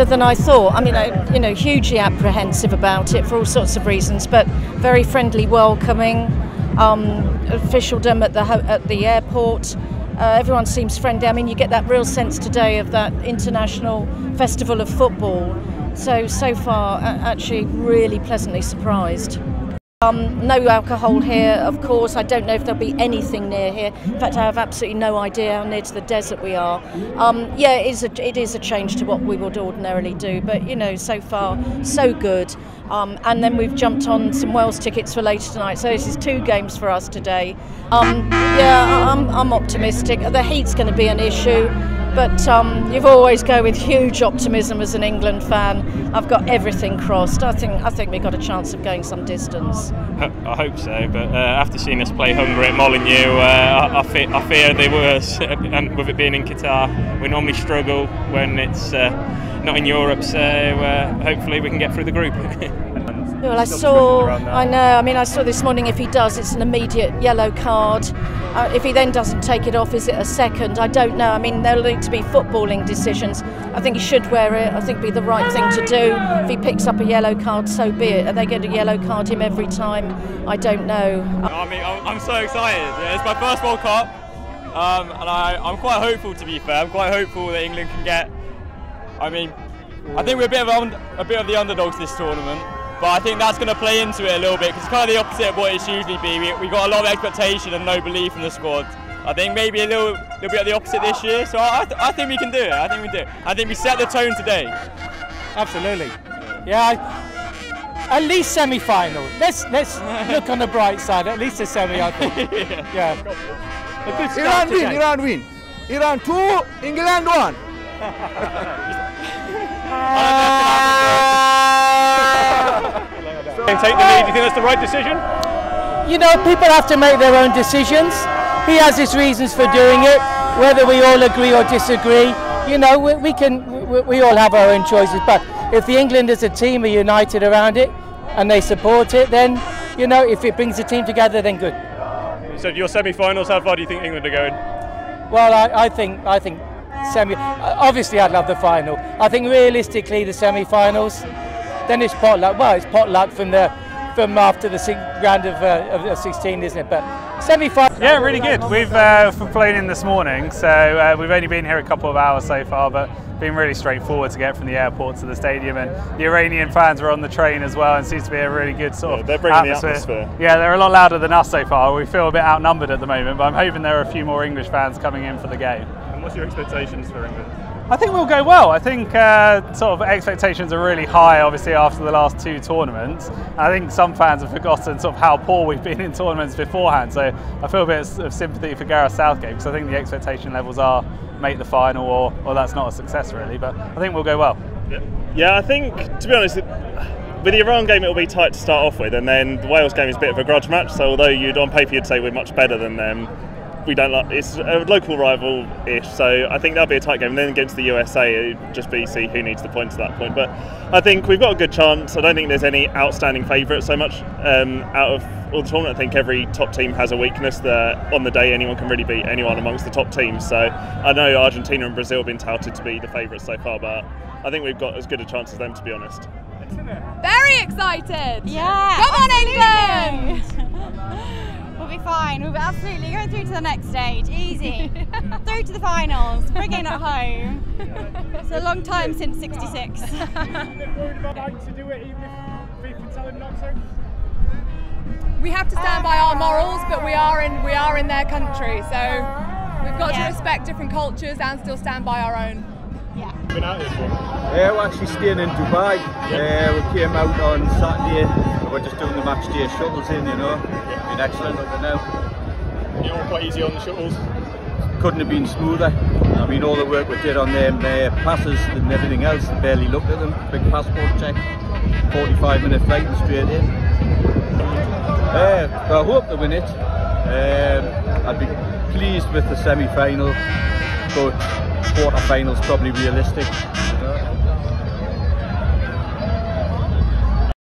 Than I thought. I mean, hugely apprehensive about it for all sorts of reasons, but very friendly, welcoming. Officialdom at the airport. Everyone seems friendly. I mean, you get that real sense today of that international festival of football. So far, actually, really pleasantly surprised. No alcohol here, of course. I don't know if there'll be anything near here. In fact, I have absolutely no idea how near to the desert we are. Yeah, it is a change to what we would ordinarily do, but so far, so good. And then we've jumped on some Wales tickets for later tonight, so this is 2 games for us today. Yeah, I'm optimistic. The heat's going to be an issue, but you've always go with huge optimism as an England fan. I've got everything crossed. I think we've got a chance of going some distance. I hope so, but after seeing us play Hungary at Molineux, I fear the worst. And with it being in Qatar, we normally struggle when it's not in Europe. So hopefully we can get through the group. Well, I saw this morning if he does, it's an immediate yellow card. If he then doesn't take it off, is it a second? I don't know. I mean, there'll need to be footballing decisions. I think he should wear it. I think it'd be the right thing to do. If he picks up a yellow card, so be it. Are they going to yellow card him every time? I don't know. I mean, I'm so excited. It's my first World Cup, and I'm quite hopeful, to be fair. I'm quite hopeful that England can get. I mean, I think we're a bit of the underdogs this tournament. But I think that's going to play into it a little bit because it's kind of the opposite of what it should usually be. We got a lot of expectation and no belief in the squad. I think maybe a little bit of the opposite this year. So I think we can do it. I think we do. I think we set the tone today. Absolutely. Yeah. At least semi-final. Let's look on the bright side. At least a semi, I think. Yeah. A good start today. Iran win. Iran 2, England 1. Take the lead. Do you think that's the right decision? People have to make their own decisions. He has his reasons for doing it, whether we all agree or disagree. We all have our own choices. But if the England as a team are united around it and they support it, then if it brings the team together, then good. So your semi-finals, how far do you think England are going? Well, I think semi. Obviously, I'd love the final. I think realistically, the semi-finals. Then it's potluck. Well, it's potluck from after the round of 16, isn't it? But semi-final. Yeah, really good. We've flown in this morning, so we've only been here a couple of hours so far, but been really straightforward to get from the airport to the stadium. And the Iranian fans were on the train as well, and seems to be a really good sort of they're bringing atmosphere. The atmosphere. Yeah, they're a lot louder than us so far. We feel a bit outnumbered at the moment, but I'm hoping there are a few more English fans coming in for the game. And what's your expectations for England? I think we'll go well. I think sort of expectations are really high, obviously, after the last 2 tournaments. And I think some fans have forgotten sort of how poor we've been in tournaments beforehand. So I feel a bit of sympathy for Gareth Southgate because I think the expectation levels are make the final or that's not a success really. But I think we'll go well. Yeah, I think, to be honest, with the Iran game it'll be tight to start off with, and then the Wales game is a bit of a grudge match. So although on paper you'd say we're much better than them, we don't like, it's a local rival-ish, so I think that'll be a tight game. And then against the USA, it'd just be see who needs the points at that point. But I think we've got a good chance. I don't think there's any outstanding favourites so much out of all the tournament. I think every top team has a weakness that on the day anyone can really beat anyone amongst the top teams. So I know Argentina and Brazil have been touted to be the favourites so far, but I think we've got as good a chance as them, to be honest. Very excited! Yeah! Come on, England! We'll be fine. We'll be absolutely going through to the next stage. Easy. Through to the finals. Friggin' at home. It's a long time since '66. We have to stand by our morals, but we are in their country, so we've got to respect different cultures and still stand by our own. Yeah. Been out here before? Yeah, we're actually staying in Dubai. We came out on Saturday. We're just doing the match day shuttles in, Been excellent up to now. You're all quite easy on the shuttles? Couldn't have been smoother. I mean, all the work we did on them passes and everything else, barely looked at them. Big passport check, 45-minute flight and straight in. I hope to win it. I'd be pleased with the semi-final, but quarter-final's probably realistic.